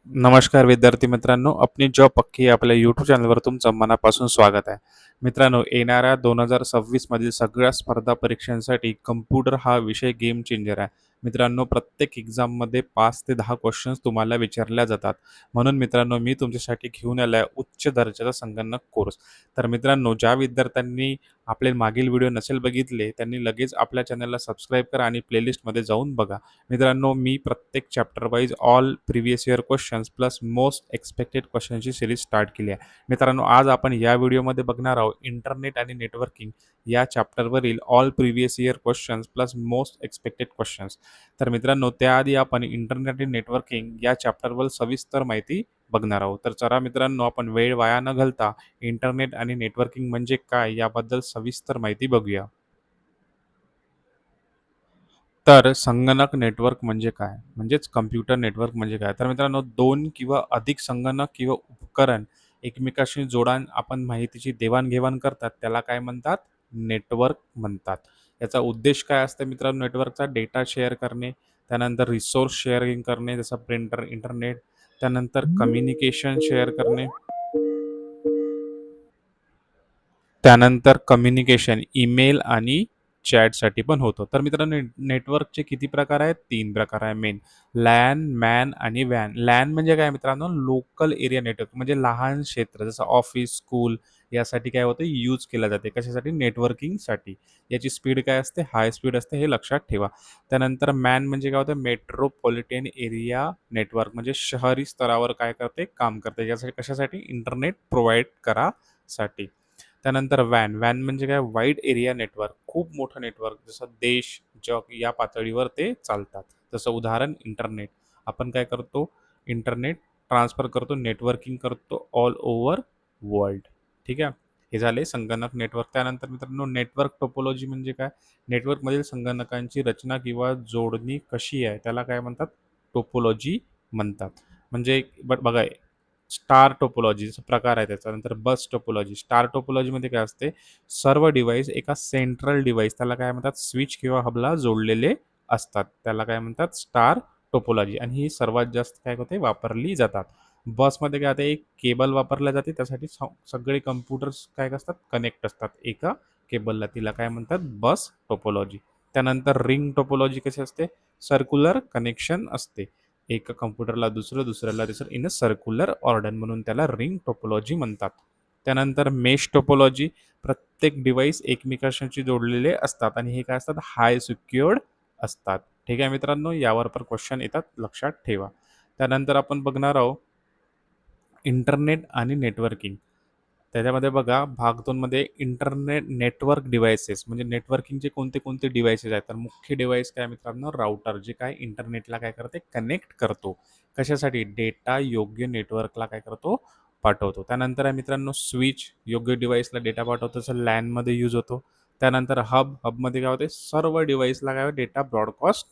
नमस्कार विद्यार्थी मित्रांनो, अपनी जॉब पक्की या आपल्या यूट्यूब चॅनलवर तुमचं मनापासून स्वागत आहे. मित्रांनो, येणाऱ्या 2026 मधील सगळ्या स्पर्धा परीक्षांसाठी कम्प्युटर हा विषय गेम चेंजर आहे. मित्रांनो, प्रत्येक एक्झाममध्ये 5 ते 10 क्वेश्चन्स तुम्हाला विचारल्या जातात. म्हणून मित्रांनो, मी तुमच्यासाठी घेऊन आलो आहे उच्च दर्जाचा संगणक कोर्स. तर मित्रांनो, ज्या विद्यार्थ्यांनी आपले मागील व्हिडिओ नसेल बघितले, त्यांनी लगेच आपल्या चॅनलला सबस्क्राईब करा आणि प्लेलिस्टमध्ये जाऊन बघा. मित्रांनो, मी प्रत्येक chapter wise all previous year questions plus most expected क्वेश्चनची सिरीज स्टार्ट केली आहे. मित्रांनो, आज आपण या व्हिडिओमध्ये बघणार आहोत इंटरनेट आणि नेटवर्किंग या चॅप्टरवरील all previous year questions plus most expected questions. तर मित्रांनो, त्याआधी आपण इंटरनेट आणि नेटवर्किंग या चॅप्टरवर सविस्तर माहिती बघणार आहोत. तर चला मित्रांनो, आपण वेळ वाया न घालता इंटरनेट आणि नेटवर्किंग म्हणजे काय याबद्दल सविस्तर माहिती बघूया. तर संगणक नेटवर्क म्हणजे काय? म्हणजेच कॉम्प्युटर नेटवर्क म्हणजे काय? तर मित्रांनो, 2 किंवा अधिक संगणक किंवा उपकरण एकमेकांशी जोडून आपण माहितीची देवाण-घेवाण करतात, त्याला काय म्हणतात? नेटवर्क म्हणतात. याचा उद्देश काय असतं मित्रांनो नेटवर्कचा? डेटा शेअर करणे, त्यानंतर रिसोर्स शेअरिंग करणे, जसं प्रिंटर, इंटरनेट, त्यानंतर कम्युनिकेशन शेअर करणे, त्यानंतर कम्युनिकेशन ईमेल आणि चॅटसाठी पण होतं. तर मित्रांनो नेटवर्कचे किती प्रकार आहेत? 3 प्रकार आहे मेन. लॅन, मॅन आणि वॅन. लॅन म्हणजे काय मित्रांनो? लोकल एरिया नेटवर्क म्हणजे लहान क्षेत्र जसं ऑफिस, स्कूल यासाठी काय होतं यूज केलं जाते. कशासाठी? नेटवर्किंगसाठी. याची स्पीड काय असते? हाय स्पीड असते हे लक्षात ठेवा. त्यानंतर मॅन म्हणजे काय होतं? मेट्रोपॉलिटन एरिया नेटवर्क म्हणजे शहरी स्तरावर काय करते? काम करते. यासाठी कशासाठी? इंटरनेट प्रोव्हाईड करासाठी. त्यानंतर वॅन. वॅन म्हणजे काय? Wide area network. खूप मोठं नेटवर्क जसं देश, जग या पातळीवर ते चालतात. जसं उदाहरण इंटरनेट. आपण काय करतो? इंटरनेट ट्रान्सफर करतो, नेटवर्किंग करतो ऑल ओव्हर वर्ल्ड. ठीक आहे. हे झाले संगणक नेटवर्क. त्यानंतर मित्रांनो नेटवर्क टोपोलॉजी म्हणजे काय? नेटवर्कमधील संगणकांची रचना किंवा जोडणी कशी आहे? त्याला काय म्हणतात? टोपोलॉजी म्हणतात. म्हणजे बघा स्टार टोपोलॉजीचा प्रकार आहे त्याचा. नंतर बस टोपोलॉजी. स्टार टोपोलॉजीमध्ये काय असते? सर्व डिव्हाइस एका सेंट्रल डिव्हाइस त्याला काय म्हणतात? स्विच किंवा हबला जोडलेले असतात. त्याला काय म्हणतात? स्टार टोपोलॉजी आणि ही सर्वात जास्त काय होते? वापरली जातात. बसमध्ये काय होते? एक केबल वापरल्या जाते. त्यासाठी सगळे कॉम्प्युटर्स काय असतात? कनेक्ट असतात एका केबलला. तिला काय म्हणतात? बस टोपोलॉजी. त्यानंतर रिंग टोपोलॉजी कशी असते? सर्क्युलर कनेक्शन असते. एका कॉम्प्युटरला दुसरं, दुसऱ्याला तिसरं इन अ सर्क्युलर ऑर्डर म्हणून त्याला रिंग टोपोलॉजी म्हणतात. त्यानंतर मेश टोपोलॉजी प्रत्येक डिव्हाइस एकमेकांशी जोडलेले असतात आणि हे काय असतात? हाय सिक्युअर्ड असतात. ठीक आहे मित्रांनो, यावर पण क्वेश्चन येतात लक्षात ठेवा. त्यानंतर आपण बघणार आहोत इंटरनेट आणि नेटवर्किंग. त्याच्यामध्ये बघा भाग 2 मध्ये इंटरनेट नेटवर्क डिव्हाइसेस म्हणजे नेटवर्किंगचे कोणते-कोणते डिव्हाइसेस आहेत. तर मुख्य डिव्हाइस काय मित्रांनो? राउटर जे काय इंटरनेटला काय करते? कनेक्ट करतो. कशासाठी? डेटा योग्य नेटवर्कला काय करतो? पाठवतो. त्यानंतर आहे मित्रांनो स्विच योग्य डिव्हाइसला डेटा पाठवतो तसं लॅनमध्ये यूज होतो. त्यानंतर हबमध्ये काय होते? सर्व डिव्हाइसला काय डेटा ब्रॉडकास्ट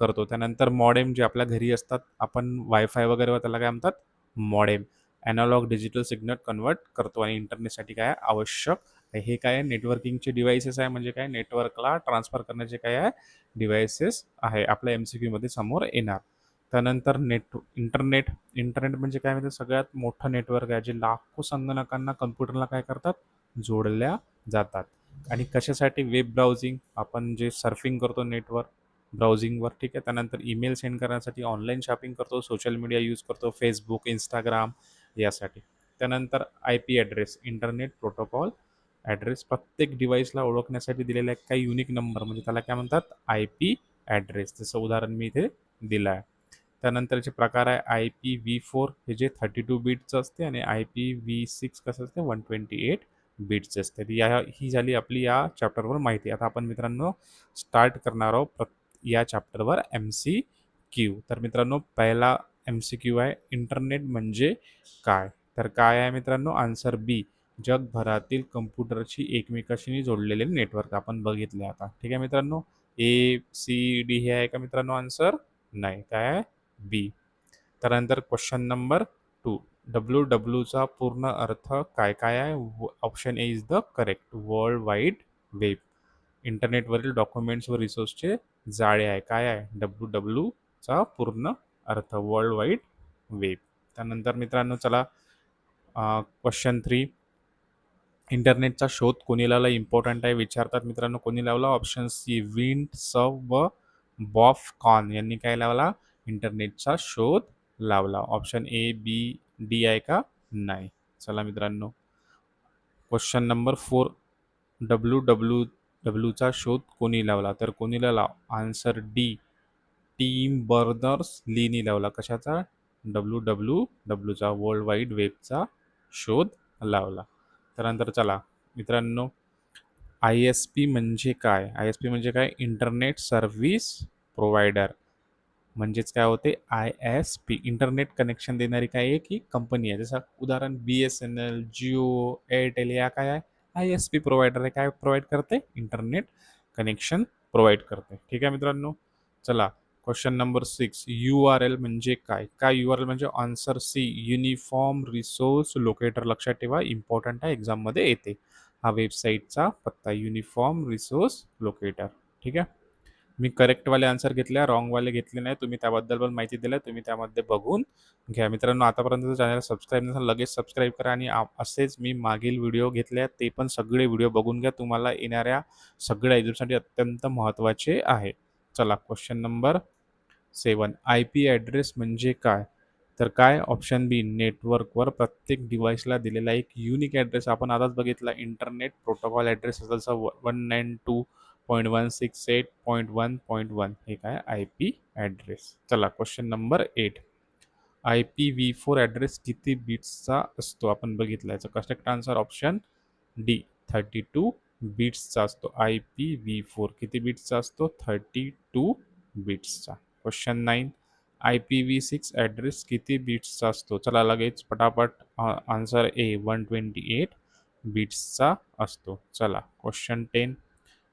करतो. त्यानंतर मॉडेम जे आपल्या घरी असतात, आपण वायफाय वगैरे त्याला काय म्हणतात? Modem. Analog digital signal convert करतो आणि इंटरनेटसाठी काय आहे? आवश्यक आहे. हे काय आहे? नेटवर्किंगचे डिव्हाइसेस आहे म्हणजे काय? नेटवर्कला ट्रान्सफर करण्याचे काय आहे? डिव्हाइसेस आहे. आपल्या एम-सी-क्यूमध्ये समोर येणार. त्यानंतर इंटरनेट. इंटरनेट म्हणजे काय? म्हणजे सगळ्यात मोठं नेटवर्क आहे, जे लाखो संगणकांना, कॉम्प्युटरला काय करतात? जोडल्या जातात. आणि कशासाठी? Web browsing. आपण जे सर्फिंग करतो नेटवर, ब्राउझिंगवर ठीक आहे. त्यानंतर ईमेल सेंड करण्यासाठी, ऑनलाईन शॉपिंग करतो, सोशल मीडिया यूज करतो, Facebook, Instagram यासाठी. त्यानंतर IP address, internet protocol address. प्रत्येक डिव्हाइसला ओळखण्यासाठी दिलेला एक काही युनिक नंबर म्हणजे त्याला काय म्हणतात? IP address. जसं उदाहरण मी इथे दिलं आहे. त्यानंतरचे प्रकार आहे IPv4 हे जे 32 बिटचं असते आणि IPv6 कसं असते 128 बिट्सचे असते. तर ही झाली आपली या चॅप्टरवर माहिती. आता आपण मित्रांनो स्टार्ट करणार आहोत या चॅप्टरवर MCQ. तर मित्रांनो पहिला MCQ आहे इंटरनेट म्हणजे काय? तर काय आहे मित्रांनो? आन्सर बी. जगभरातील कम्प्युटरची एकमेकांशी जोडलेले नेटवर्क आपण बघितले आता. ठीक आहे मित्रांनो? ए, सी, डी हे आहे का मित्रांनो आन्सर? नाही. काय आहे? बी. त्यानंतर क्वेश्चन नंबर 2. WWचा पूर्ण अर्थ काय काय आहे? Option A is the correct. World wide web. इंटरनेटवरील डॉक्युमेंट्स व रिसोर्सचे जाळे आहे. काय आहे? WWचा पूर्ण अर्थ वर्ल्ड वाईड वेब. त्यानंतर मित्रांनो चला क्वेश्चन 3 इंटरनेटचा शोध कोणी लावला इम्पॉर्टंट आहे विचारतात मित्रांनो कोणी लावला ऑप्शन सी विंड सव व बॉफ कॉन यांनी काय लावला इंटरनेटचा शोध लावला ऑप्शन ए बी डी आहे का नाही चला मित्रांनो क्वेश्चन नंबर 4 डब्ल्यू डब्ल्यू डब्ल्यूचा शोध कोणी लावला तर कोणी लावला आन्सर डी टीम बर्नर्स लीनी लावला कशाचा डब्ल्यू डब्ल्यू डब्ल्यूचा वर्ल्ड वाईड वेबचा शोध लावला त्यानंतर चला मित्रांनो आय एस पी म्हणजे काय आय एस पी म्हणजे काय इंटरनेट सर्व्हिस प्रोव्हायडर म्हणजेच काय होते I S P internet connection देणारी काय आहे की कंपनी आहे जसं उदाहरण B S N L Jio Airtel या काय आहे आय एस पी प्रोव्हायडर आहे काय प्रोव्हाइड करते इंटरनेट कनेक्शन प्रोव्हाइड करते ठीक आहे मित्रांनो चला question number 6 U R L म्हणजे काय काय यू आर एल म्हणजे answer C uniform resource locator लक्षात ठेवा इम्पॉर्टंट आहे एक्झाममध्ये येते हा वेबसाईटचा पत्ता युनिफॉर्म रिसोर्स लोकेटर ठीक आहे मी करेक्टवाले आन्सर घेतले रॉंगवाले घेतले नाही तुम्ही त्याबद्दल पण माहिती दिली तुम्ही त्यामध्ये बघून घ्या मित्रांनो आतापर्यंत चॅनल सबस्क्राईब नसेल लगेच सबस्क्राईब करा आणि असेच मी मागील व्हिडिओ घेतले ते पण सगळे व्हिडिओ बघून घ्या तुम्हाला येणाऱ्या सगळ्या एक्झामसाठी अत्यंत महत्त्वाचे आहे चला question number 7 I P address म्हणजे काय तर काय ऑप्शन बी नेटवर्कवर प्रत्येक डिव्हाइसला दिलेला एक युनिक ॲड्रेस आपण आताच बघितला इंटरनेट प्रोटोकॉल ॲड्रेस असा 192.168.1.1 हे काय आय पी ॲड्रेस चला question number 8 I P V 4 address किती बिट्सचा असतो आपण बघितलं याचं करेक्ट आन्सर ऑप्शन डी 32 बिट्सचा असतो आय पी व्ही 4 किती बिट्सचा असतो 32 बिट्सचा question 9 I P V 6 address किती बिट्सचा असतो चला लगेच पटापट आन्सर ए 128 बिट्सचा असतो चला क्वेश्चन 10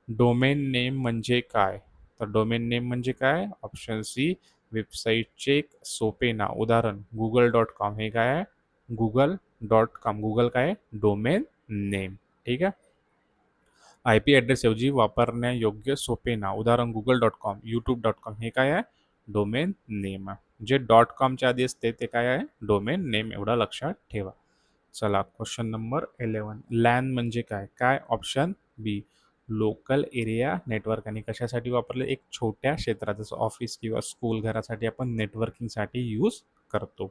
डोमेन नेम म्हणजे काय तर डोमेन नेम म्हणजे काय ऑप्शन सी वेबसाईटचे एक सोपे नाव उदाहरण google.com हे काय आहे google.com गुगल काय डोमेन नेम ठीक आहे आय पी ॲड्रेसऐवजी वापरण्यायोग्य सोपे नाव उदाहरण google.com youtube.com हे काय आहे डोमेन नेम आहे जे .comच्या आधी असते ते काय आहे डोमेन नेम एवढा लक्षात ठेवा चला क्वेश्चन नंबर 11 लॅन म्हणजे काय काय ऑप्शन बी लोकल एरिया नेटवर्क आणि कशासाठी वापरले एक छोट्या क्षेत्रात जसं ऑफिस किंवा स्कूल घरासाठी आपण नेटवर्किंगसाठी यूज करतो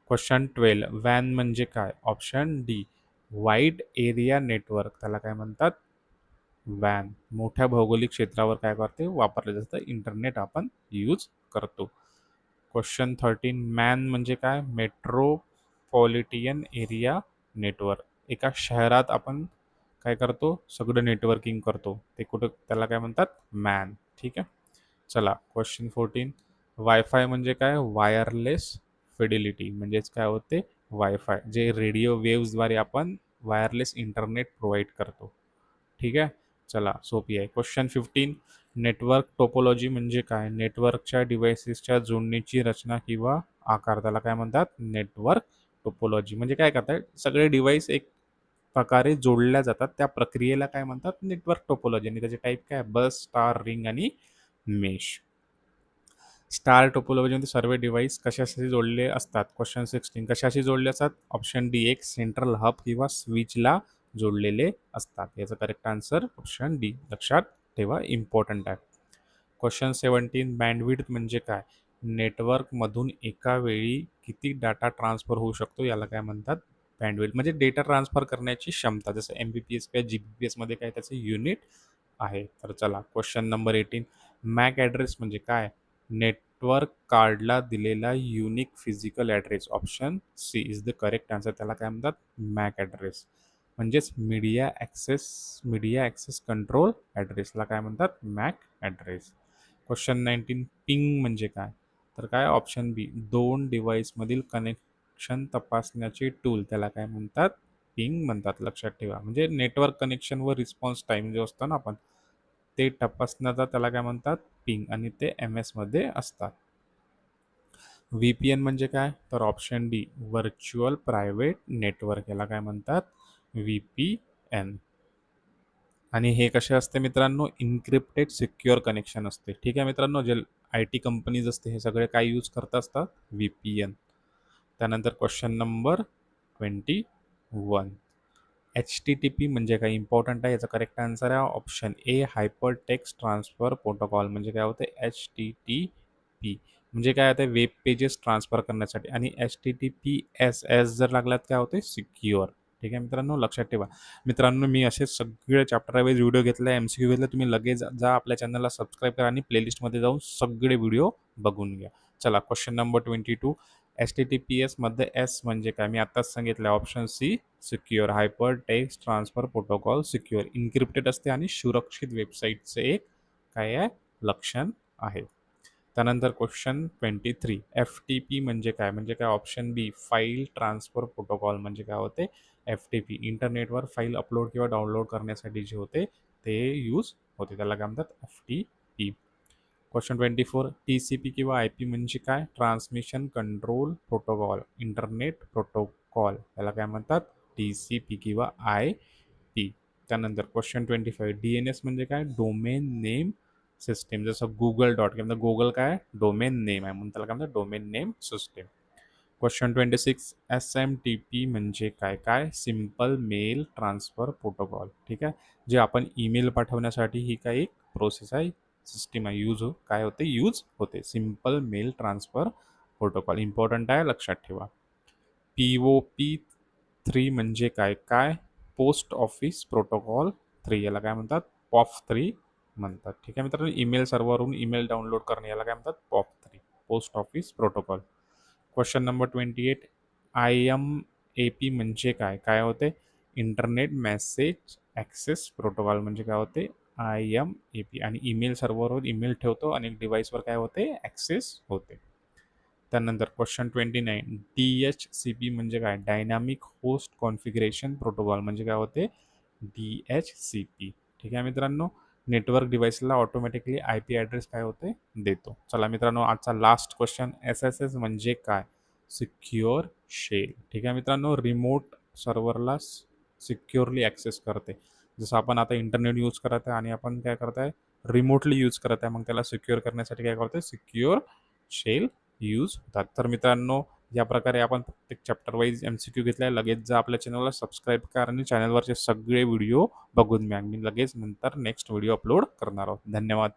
क्वेश्चन 12 वॅन म्हणजे काय option D wide area network त्याला काय म्हणतात वॅन मोठ्या भौगोलिक क्षेत्रावर काय करते वापरले जातं इंटरनेट आपण यूज करतो क्वेश्चन 13 मॅन म्हणजे काय मेट्रोपॉलिटियन एरिया नेटवर्क एका शहरात आपण काय करतो सगळं नेटवर्किंग करतो ते कुठं त्याला काय म्हणतात मॅन ठीक आहे चला क्वेश्चन 14 वायफाय म्हणजे काय वायरलेस फिडिलिटी म्हणजेच काय होते वायफाय जे रेडिओ वेव्सद्वारे आपण वायरलेस इंटरनेट प्रोव्हाइड करतो ठीक आहे चला सोपी आहे क्वेश्चन 15 नेटवर्क टोपोलॉजी म्हणजे काय नेटवर्कच्या डिव्हाइसेसच्या जोडणीची रचना किंवा आकार त्याला काय म्हणतात नेटवर्क टोपोलॉजी म्हणजे काय करतात सगळे डिव्हाइस एक प्रकारे जोडल्या जातात त्या प्रक्रियेला काय म्हणतात नेटवर्क टोपोलॉजी आणि त्याचे टाईप काय बस स्टार रिंग आणि मेश स्टार टोपोलॉजीमध्ये सर्व डिव्हाइस कशाशी जोडले असतात क्वेश्चन 16 कशाशी जोडले असतात ऑप्शन डी एक सेंट्रल हब किंवा स्विचला जोडलेले असतात याचं करेक्ट आन्सर ऑप्शन डी लक्षात ठेवा इम्पॉर्टंट आहे क्वेश्चन 17 बँडविड्थ म्हणजे काय नेटवर्कमधून एका वेळी किती डाटा ट्रान्सफर होऊ शकतो याला काय म्हणतात बँडविड्थ म्हणजे डेटा ट्रान्सफर करण्याची क्षमता जसं एम बी पी एस किंवा जी बी पी एसमध्ये काय त्याचं युनिट आहे तर चला क्वेश्चन नंबर 18 मॅक ॲड्रेस म्हणजे काय नेटवर्क कार्डला दिलेला unique physical address option C is the correct answer त्याला काय म्हणतात मॅक ॲड्रेस म्हणजेच मीडिया ॲक्सेस कंट्रोल ॲड्रेसला काय म्हणतात मॅक ॲड्रेस क्वेश्चन 19 पिंग म्हणजे काय तर काय ऑप्शन बी दोन डिव्हाइसमधील कनेक्शन तपासण्याचे टूल त्याला काय म्हणतात पिंग म्हणतात लक्षात ठेवा म्हणजे नेटवर्क कनेक्शन व रिस्पॉन्स टाईम जो असतो ना आपण ते तपासण्याचा त्याला काय म्हणतात पिंग आणि ते एम एसमध्ये असतात व्ही पी एन म्हणजे काय तर option D virtual private network याला काय म्हणतात व्ही पी एन आणि हे कसे असते मित्रांनो इन्क्रिप्टेड सिक्युअर कनेक्शन असते ठीक आहे मित्रांनो जे आय टी कंपनीज असते हे सगळे काय यूज करत असतात व्ही पी एन त्यानंतर क्वेश्चन नंबर 21. HTTP म्हणजे काय इम्पॉर्टंट आहे, याचा करेक्ट आन्सर आहे ऑप्शन ए हायपर टेक्स्ट ट्रान्सफर प्रोटोकॉल. म्हणजे काय होते HTTP म्हणजे काय होते वेब पेजेस ट्रान्सफर करण्यासाठी, आणि HTTPS जर लागल्यात काय होते सिक्युअर. ठीक आहे मित्रांनो, लक्षात ठेवा. मित्रांनो, मी असे सगळे चॅप्टर वाईज व्हिडिओ घेतले, MCQ घेतले. तुम्ही लगेच जा आपल्या चॅनलला सबस्क्राईब करा आणि प्लेलिस्टमध्ये जाऊन सगळे व्हिडिओ बघून घ्या. चला क्वेश्चन नंबर 22. HTTPS मध्ये एस म्हणजे काय, मी आत्ताच सांगितलं option C secure hyper text transfer protocol. Secure encrypted असते आणि सुरक्षित वेबसाईटचे एक काय आहे लक्षण आहे. त्यानंतर क्वेश्चन 23. FTP म्हणजे काय, म्हणजे काय ऑप्शन बी फाईल ट्रान्सफर प्रोटोकॉल. म्हणजे काय होते FTP इंटरनेटवर फाईल अपलोड किंवा डाउनलोड करण्यासाठी जे होते ते यूज होते, त्याला काय म्हणतात FTP. क्वेश्चन 24. TCP किंवा IP म्हणजे काय, transmission control protocol internet protocol, याला काय म्हणतात TCP किंवा IP. त्यानंतर क्वेश्चन 25. DNS म्हणजे काय, डोमेन नेम सिस्टीम. जसं Google.com, गुगल काय डोमेन नेम आहे म्हणून त्याला काय म्हणतात domain name system. Question 26. SMTP म्हणजे काय, काय सिम्पल मेल ट्रान्सफर प्रोटोकॉल. ठीक आहे, जे आपण ईमेल पाठवण्यासाठी ही काही एक प्रोसेस आहे, सिस्टीम आहे, काय होते यूज होते simple mail transfer protocol. Important आहे, लक्षात ठेवा. POP3 म्हणजे काय, काय पोस्ट ऑफिस प्रोटोकॉल 3, याला काय म्हणतात POP3 म्हणतात. ठीक आहे मित्रांनो, ईमेल सर्व्हरवरून ईमेल डाउनलोड करणे याला काय म्हणतात POP3 post office protocol. Question number 28. IMAP म्हणजे काय, काय होते इंटरनेट मेसेज ॲक्सेस प्रोटोकॉल. म्हणजे काय होते IMAP, आणि ईमेल सर्व्हरवर ईमेल ठेवतो आणि डिव्हाइसवर काय होते ॲक्सेस होते. त्यानंतर क्वेश्चन 29. DHCP म्हणजे काय, डायनामिक होस्ट कॉन्फिगरेशन प्रोटोकॉल. म्हणजे काय होते DHCP. ठीक आहे मित्रांनो, नेटवर्क डिव्हाइसला ऑटोमॅटिकली IP ॲड्रेस काय होते देतो. चला मित्रांनो, आजचा लास्ट क्वेश्चन. SSH म्हणजे काय, सिक्युअर शेल. ठीक आहे मित्रांनो, रिमोट सर्व्हरला सिक्युअरली ॲक्सेस करते. जसं आपण आता इंटरनेट यूज करत आहे आणि आपण काय करत आहे रिमोटली यूज करत आहे, मग त्याला सिक्युअर करण्यासाठी काय करतोय सिक्युअर शेल यूज होतात. तर मित्रांनो, या प्रकारे आपण प्रत्येक चॅप्टर वाईज MCQ घेतलाय. लगेच जा आपल्या चॅनलला सबस्क्राईब करा आणि चॅनलवरचे सगळे व्हिडिओ बघून घ्या. मी लगेच नंतर नेक्स्ट व्हिडिओ अपलोड करणार आहोत. धन्यवाद.